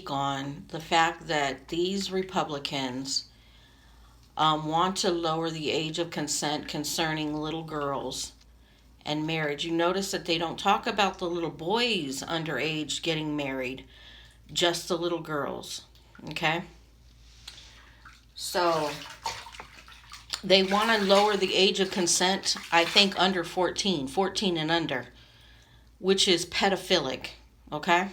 On the fact that these Republicans want to lower the age of consent concerning little girls and marriage. You notice that they don't talk about the little boys underage getting married, just the little girls. Okay? So they want to lower the age of consent, I think under 14, 14 and under, which is pedophilic. Okay?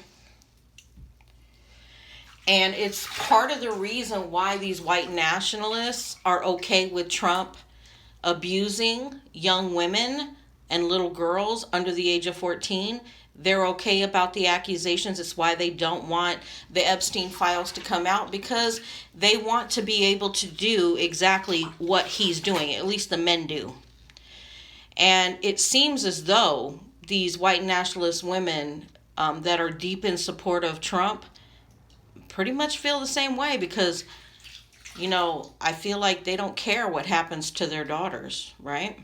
And it's part of the reason why these white nationalists are okay with Trump abusing young women and little girls under the age of 14. They're okay about the accusations. It's why they don't want the Epstein files to come out, because they want to be able to do exactly what he's doing. At least the men do. And it seems as though these white nationalist women that are deep in support of Trump pretty much feel the same way, because, you know, I feel like they don't care what happens to their daughters, right?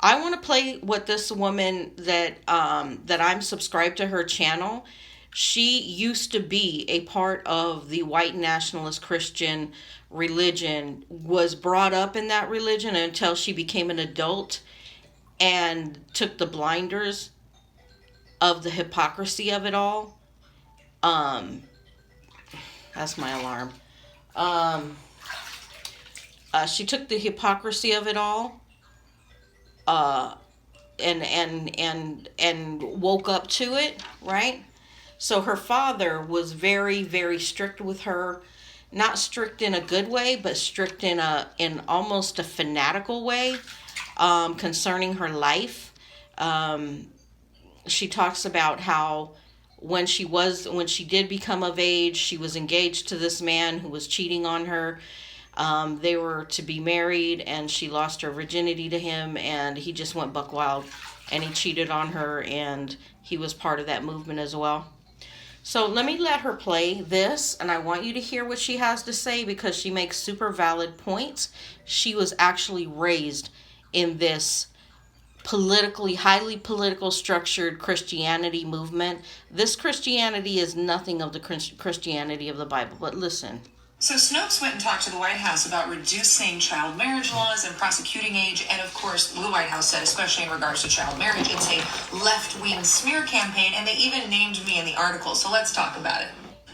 I want to play what this woman that I'm subscribed to her channel. She used to be a part of the white nationalist Christian religion, was brought up in that religion until she became an adult and took the blinders of the hypocrisy of it all. That's my alarm. She took the hypocrisy of it all, and woke up to it, right? So her father was very, very strict with her, not strict in a good way, but strict in almost a fanatical way, concerning her life. She talks about how when she did become of age, she was engaged to this man who was cheating on her. They were to be married, and she lost her virginity to him, and he just went buck wild, and he cheated on her, and he was part of that movement as well. So let me let her play this, and I want you to hear what she has to say, because she makes super valid points. She was actually raised in this highly political structured Christianity movement. This Christianity is nothing of the Christianity of the Bible, but listen. So Snopes went and talked to the White House about reducing child marriage laws and prosecuting age, and of course the White House said, especially in regards to child marriage, it's a left-wing smear campaign, and they even named me in the article, so let's talk about it.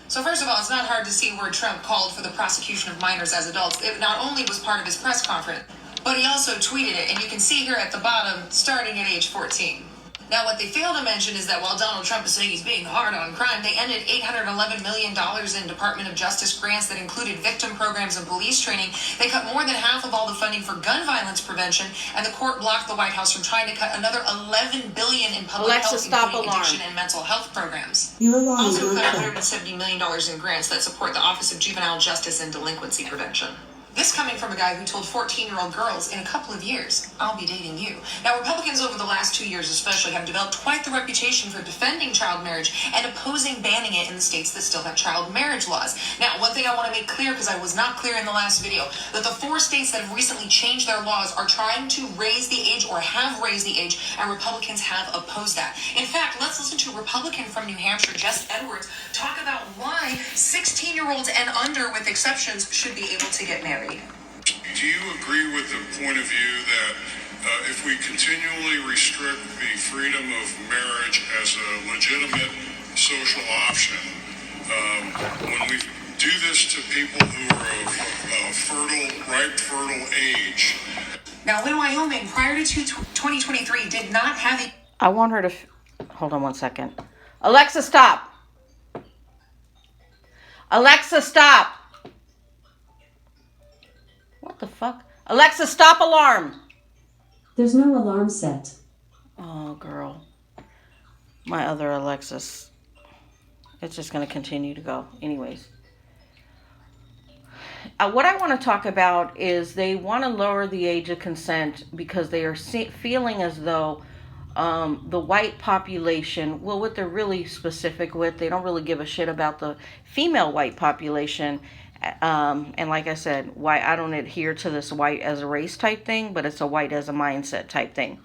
So first of all, it's not hard to see where Trump called for the prosecution of minors as adults. It not only was part of his press conference, but he also tweeted it, and you can see here at the bottom, starting at age 14. Now, what they fail to mention is that while Donald Trump is saying he's being hard on crime, they ended $811 million in Department of Justice grants that included victim programs and police training. They cut more than half of all the funding for gun violence prevention, and the court blocked the White House from trying to cut another $11 billion in public health, including addiction and mental health programs. Also cut $170 million in grants that support the Office of Juvenile Justice and Delinquency Prevention. This coming from a guy who told 14-year-old girls, in a couple of years, I'll be dating you. Now, Republicans over the last 2 years especially have developed quite the reputation for defending child marriage and opposing banning it in the states that still have child marriage laws. Now, one thing I want to make clear, because I was not clear in the last video, that the 4 states that have recently changed their laws are trying to raise the age or have raised the age, and Republicans have opposed that. In fact, let's listen to a Republican from New Hampshire, Jess Edwards, talk about why 16-year-olds and under, with exceptions, should be able to get married. Do you agree with the point of view that if we continually restrict the freedom of marriage as a legitimate social option, when we do this to people who are of ripe fertile age? Now, in Wyoming, prior to 2023, did not have a... I want her to... Hold on one second. Alexa, stop! Alexa, stop! What the fuck? Alexa, stop alarm! There's no alarm set. Oh, girl. My other Alexis. It's just going to continue to go. Anyways. What I want to talk about is they want to lower the age of consent because they are feeling as though the white population, well, what they're really specific with, they don't really give a shit about the female white population. And like I said, why I don't adhere to this white as a race type thing, but it's a white as a mindset type thing.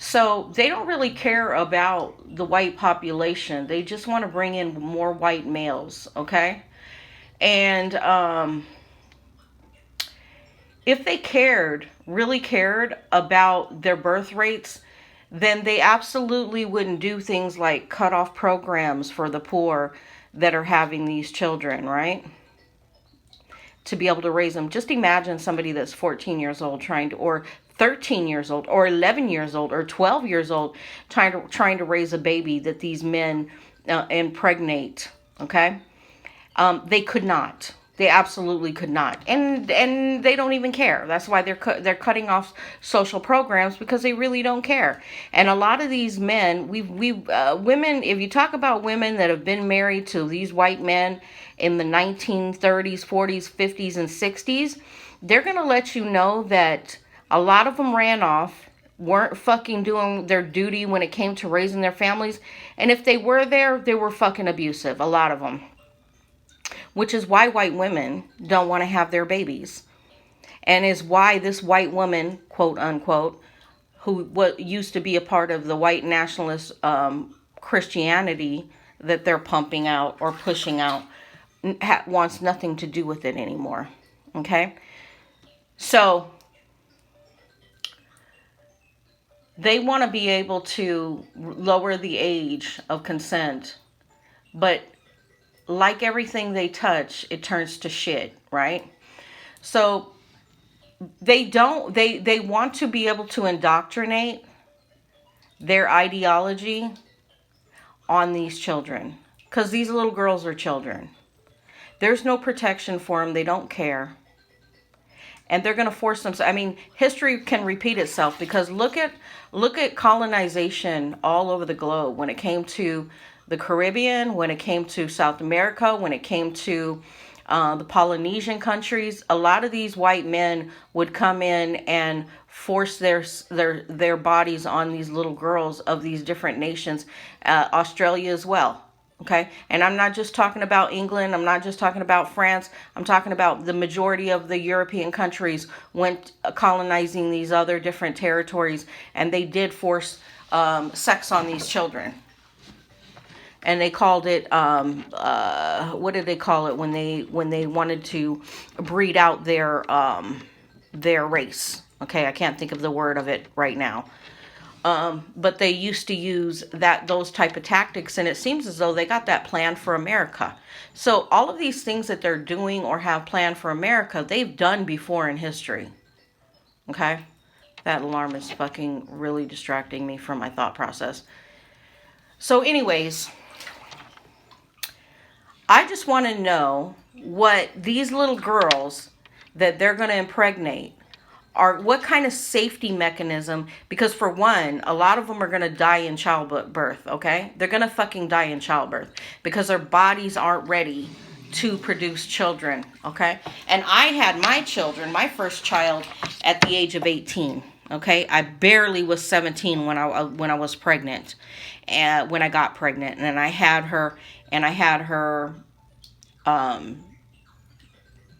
So they don't really care about the white population. They just want to bring in more white males, okay? And if they really cared about their birth rates, then they absolutely wouldn't do things like cut off programs for the poor that are having these children, right? To be able to raise them. Just imagine somebody that's 14 years old or 13 years old, or 11 years old, or 12 years old, trying to raise a baby that these men impregnate. Okay, they could not. They absolutely could not, and they don't even care. That's why they're cutting off social programs, because they really don't care. And a lot of these men, women. If you talk about women that have been married to these white men in the 1930s, 40s, 50s, and 60s, they're gonna let you know that a lot of them ran off, weren't fucking doing their duty when it came to raising their families, and if they were there, they were fucking abusive. A lot of them. Which is why white women don't want to have their babies. And is why this white woman, quote unquote, who what used to be a part of the white nationalist Christianity that they're pumping out or pushing out, wants nothing to do with it anymore. Okay? So they want to be able to lower the age of consent, but like everything they touch, it turns to shit, right? So they want to be able to indoctrinate their ideology on these children, because these little girls are children. There's no protection for them. They don't care. And they're going to force them. I mean, history can repeat itself, because look at colonization all over the globe. When it came to the Caribbean, when it came to South America, when it came to the Polynesian countries, a lot of these white men would come in and force their bodies on these little girls of these different nations, Australia as well. Okay, and I'm not just talking about England. I'm not just talking about France. I'm talking about the majority of the European countries went colonizing these other different territories, and they did force sex on these children. And they called it what did they call it when they wanted to breed out their race? Okay, I can't think of the word of it right now. But they used to use those type of tactics, and it seems as though they got that planned for America. So all of these things that they're doing or have planned for America, they've done before in history. Okay? That alarm is fucking really distracting me from my thought process. So anyways, I just want to know what these little girls that they're going to impregnate are, what kind of safety mechanism, because for one, a lot of them are going to die in childbirth, okay? They're going to fucking die in childbirth because their bodies aren't ready to produce children, okay? And I had my children, my first child, at the age of 18, okay? I barely was 17 when I was pregnant, and when I got pregnant, and I had her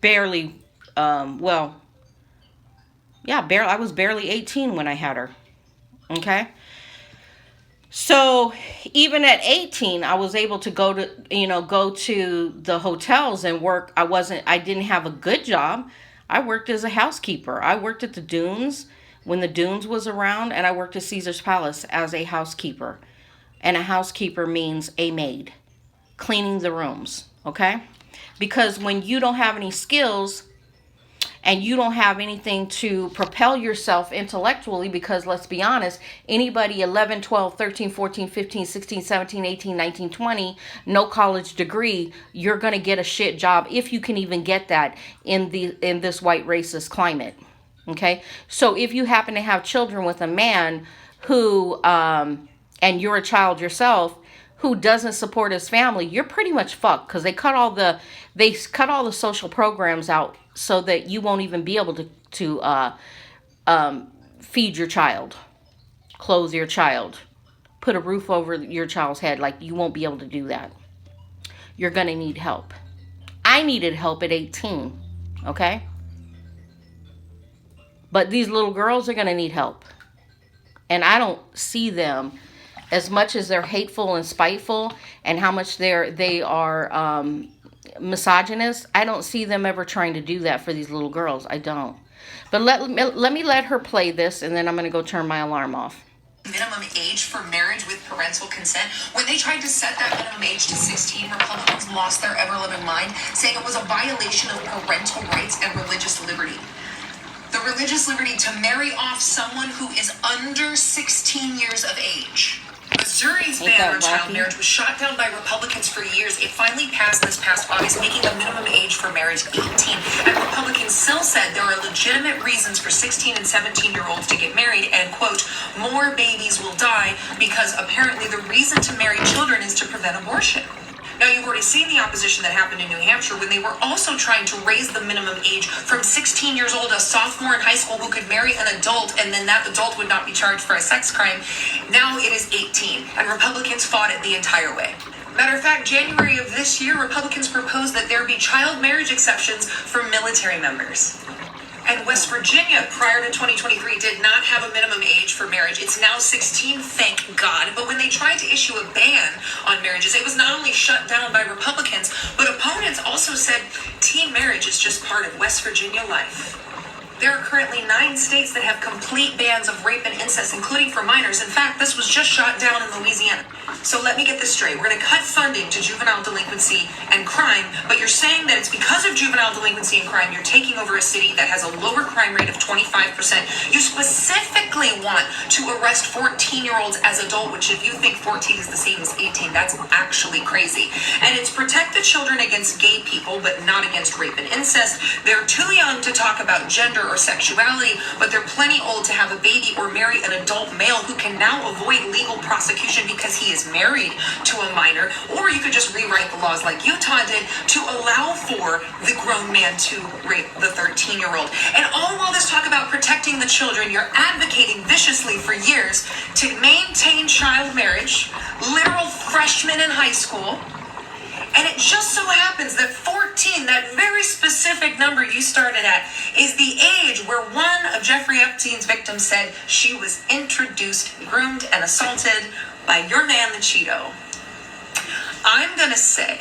barely, well, yeah, barely. I was barely 18 when I had her. Okay. So even at 18, I was able to go to the hotels and work. I didn't have a good job. I worked as a housekeeper. I worked at the Dunes when the Dunes was around, and I worked at Caesar's Palace as a housekeeper. And a housekeeper means a maid, cleaning the rooms. Okay. Because when you don't have any skills, and you don't have anything to propel yourself intellectually, because let's be honest, anybody 11, 12, 13, 14, 15, 16, 17, 18, 19, 20, no college degree, you're going to get a shit job, if you can even get that in this white racist climate. Okay? So if you happen to have children with a man who, and you're a child yourself, who doesn't support his family, you're pretty much fucked, because they cut all the social programs out so that you won't even be able to feed your child, clothe your child, put a roof over your child's head. Like, you won't be able to do that. You're gonna need help. I needed help at 18, okay? But these little girls are gonna need help. And I don't see them, as much as they're hateful and spiteful, and how much they are misogynist. I don't see them ever trying to do that for these little girls. I don't. But let me let her play this, and then I'm going to go turn my alarm off. Minimum age for marriage with parental consent. When they tried to set that minimum age to 16, Republicans lost their ever-living mind, saying it was a violation of parental rights and religious liberty. The religious liberty to marry off someone who is under 16 years of age. Missouri's ban on child marriage was shot down by Republicans for years. It finally passed this past August, making the minimum age for marriage 18. And Republicans still said there are legitimate reasons for 16 and 17-year-olds to get married, and, quote, more babies will die because apparently the reason to marry children is to prevent abortion. Now, you've already seen the opposition that happened in New Hampshire when they were also trying to raise the minimum age from 16 years old, a sophomore in high school who could marry an adult, and then that adult would not be charged for a sex crime. Now it is 18, and Republicans fought it the entire way. Matter of fact, January of this year, Republicans proposed that there be child marriage exceptions for military members. And West Virginia, prior to 2023, did not have a minimum age for marriage. It's now 16, thank God. But when they tried to issue a ban on marriages, it was not only shut down by Republicans, but opponents also said teen marriage is just part of West Virginia life. There are currently 9 states that have complete bans of rape and incest, including for minors. In fact, this was just shot down in Louisiana. So let me get this straight. We're going to cut funding to juvenile delinquency and crime, but you're saying that it's because of juvenile delinquency and crime you're taking over a city that has a lower crime rate of 25%. You specifically want to arrest 14-year-olds as adult, which if you think 14 is the same as 18, that's actually crazy. And it's protect the children against gay people, but not against rape and incest. They're too young to talk about gender or sexuality, but they're plenty old to have a baby or marry an adult male who can now avoid legal prosecution because he is married to a minor. Or you could just rewrite the laws like Utah did to allow for the grown man to rape the 13-year-old. And all while this talk about protecting the children, you're advocating viciously for years to maintain child marriage, literal freshmen in high school. And it just so happens that 14, that very specific number you started at, is the age where one of Jeffrey Epstein's victims said she was introduced, groomed, and assaulted by your man, the Cheeto. I'm gonna say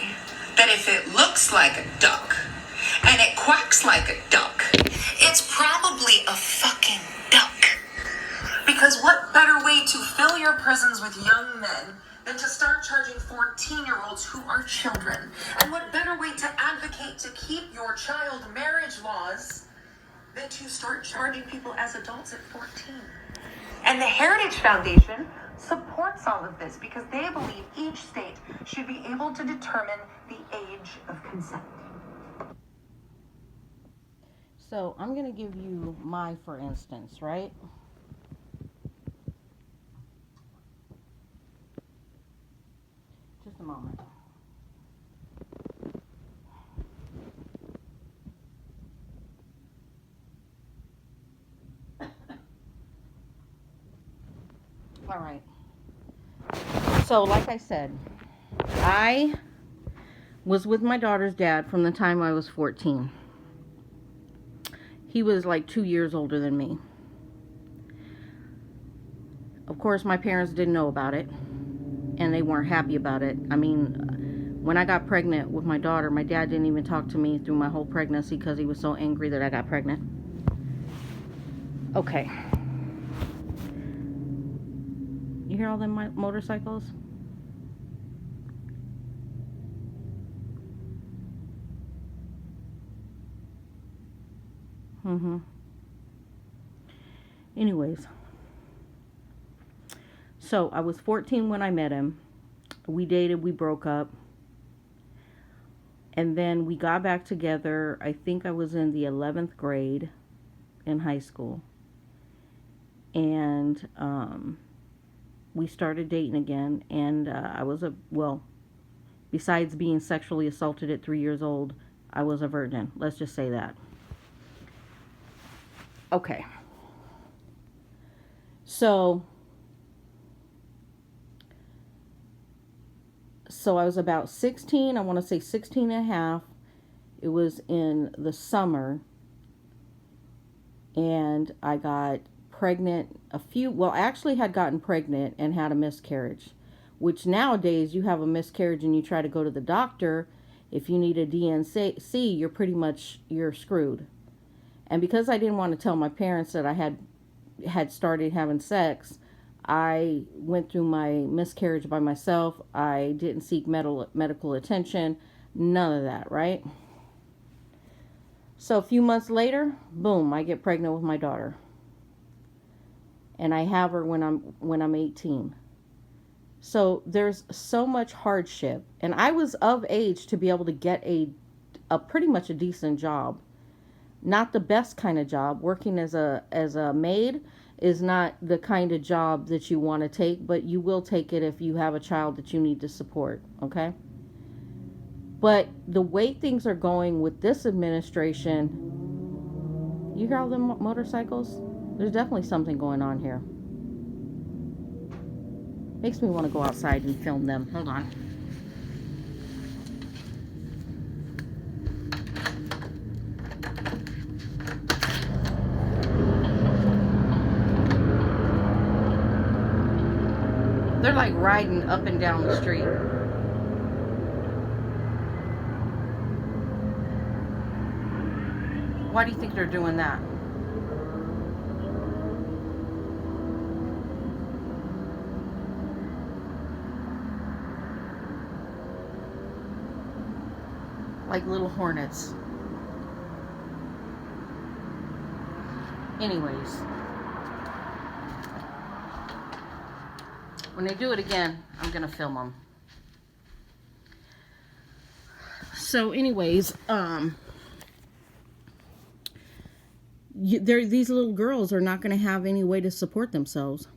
that if it looks like a duck, and it quacks like a duck, it's probably a fucking duck. Because what better way to fill your prisons with young men than to start charging 14-year-olds who are children? And what better way to advocate to keep your child marriage laws than to start charging people as adults at 14? And the Heritage Foundation supports all of this because they believe each state should be able to determine the age of consent. So I'm going to give you my for instance, right? Just a moment. All right. So, like I said, I was with my daughter's dad from the time I was 14. He was like 2 years older than me. Of course, my parents didn't know about it, and they weren't happy about it. I mean, when I got pregnant with my daughter, my dad didn't even talk to me through my whole pregnancy because he was so angry that I got pregnant. Okay. You hear all them motorcycles? Anyways. So, I was 14 when I met him. We dated, we broke up. And then we got back together. I think I was in the 11th grade in high school. And we started dating again. And I was besides being sexually assaulted at 3 years old, I was a virgin. Let's just say that. Okay. So I was about 16, I want to say 16 and a half. It was in the summer, and I got pregnant I actually had gotten pregnant and had a miscarriage, which nowadays you have a miscarriage and you try to go to the doctor. If you need a DNC, you're screwed. And because I didn't want to tell my parents that I had started having sex, I went through my miscarriage by myself. I didn't seek medical attention, none of that, right? So a few months later, boom, I get pregnant with my daughter. And I have her when I'm 18. So there's so much hardship, and I was of age to be able to get a pretty much a decent job. Not the best kind of job. Working as a maid is not the kind of job that you want to take, but you will take it if you have a child that you need to support, okay? But the way things are going with this administration, you hear all the motorcycles? There's definitely something going on here. Makes me want to go outside and film them. Hold on. They're like riding up and down the street. Why do you think they're doing that? Like little hornets. Anyways, when they do it again, I'm gonna film them. So anyways, these little girls are not going to have any way to support themselves.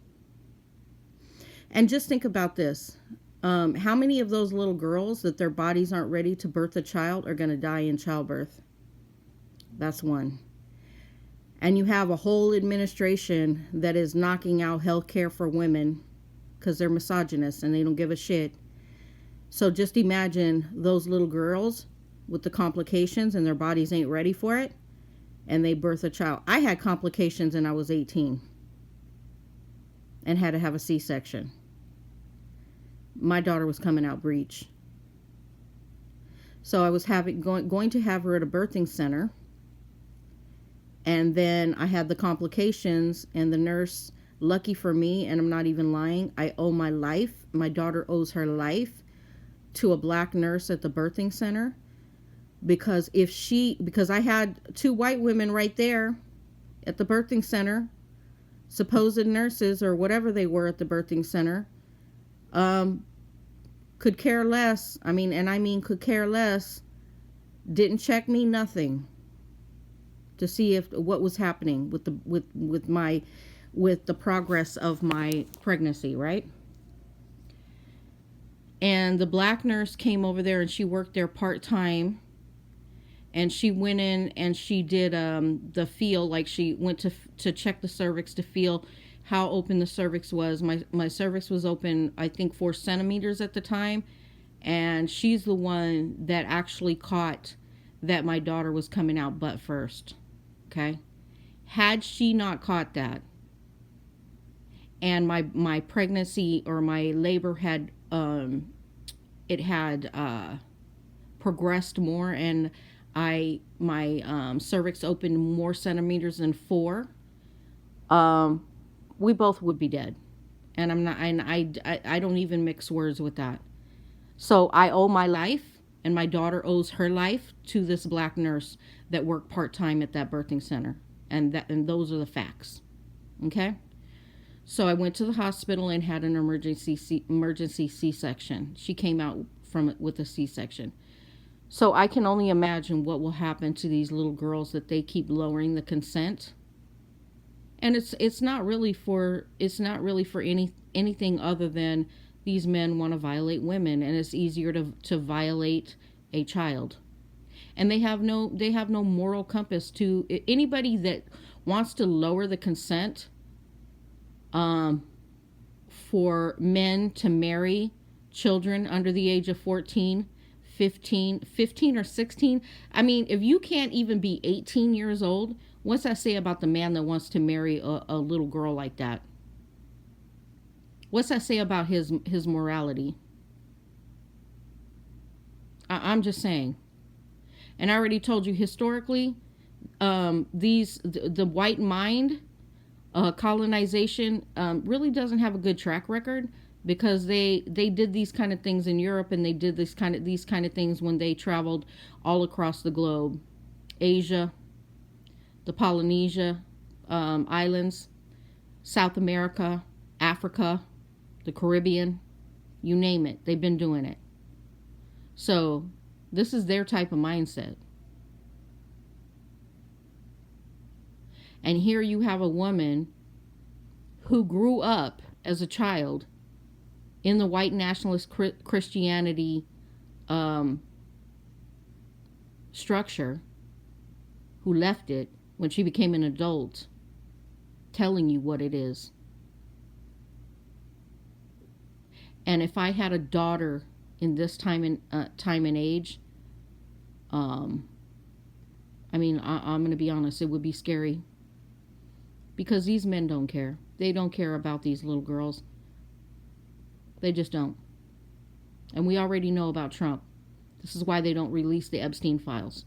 And just think about this. How many of those little girls that their bodies aren't ready to birth a child are going to die in childbirth? That's one. And you have a whole administration that is knocking out health care for women because they're misogynists and they don't give a shit. So just imagine those little girls with the complications and their bodies ain't ready for it, and they birth a child. I had complications and I was 18 and had to have a C-section. My daughter was coming out breech. So I was going to have her at a birthing center, and then I had the complications, and the nurse, lucky for me, and I'm not even lying, I owe my life, my daughter owes her life to a black nurse at the birthing center. Because I had two white women right there at the birthing center, supposed nurses or whatever they were at the birthing center, could care less. Could care less. Didn't check me, nothing, to see what was happening with the progress of my pregnancy, right? And the black nurse came over there and she worked there part-time. And she went in and she did the feel, like she went to check the cervix to feel how open the cervix was. My cervix was open, I think 4 centimeters at the time. And she's the one that actually caught that my daughter was coming out butt first. Okay? Had she not caught that, and my pregnancy or my labor had progressed more, and my cervix opened more centimeters than 4, we both would be dead. And I don't even mix words with that. So I owe my life, and my daughter owes her life to this black nurse that worked part-time at that birthing center. And those are the facts. Okay? So I went to the hospital and had an emergency C-section. She came out from it with a C-section. So I can only imagine what will happen to these little girls that they keep lowering the consent. And it's not really for anything other than these men want to violate women, and it's easier to violate a child. And they have no moral compass to anybody that wants to lower the consent for men to marry children under the age of 14, 15 or 16. I mean, if you can't even be 18 years old What's that say about the man that wants to marry a little girl like that? What's that say about his morality? I'm just saying. And I already told you historically, the white mind, colonization, really doesn't have a good track record, because they did these kind of things in Europe, and they did these kind of things when they traveled all across the globe, Asia, the Polynesia islands, South America, Africa, the Caribbean, you name it, they've been doing it. So this is their type of mindset. And here you have a woman who grew up as a child in the white nationalist Christianity structure, who left it when she became an adult, telling you what it is. And if I had a daughter in this time and age, I'm going to be honest, it would be scary, because these men don't care. They don't care about these little girls. They just don't. And we already know about Trump. This is why they don't release the Epstein files.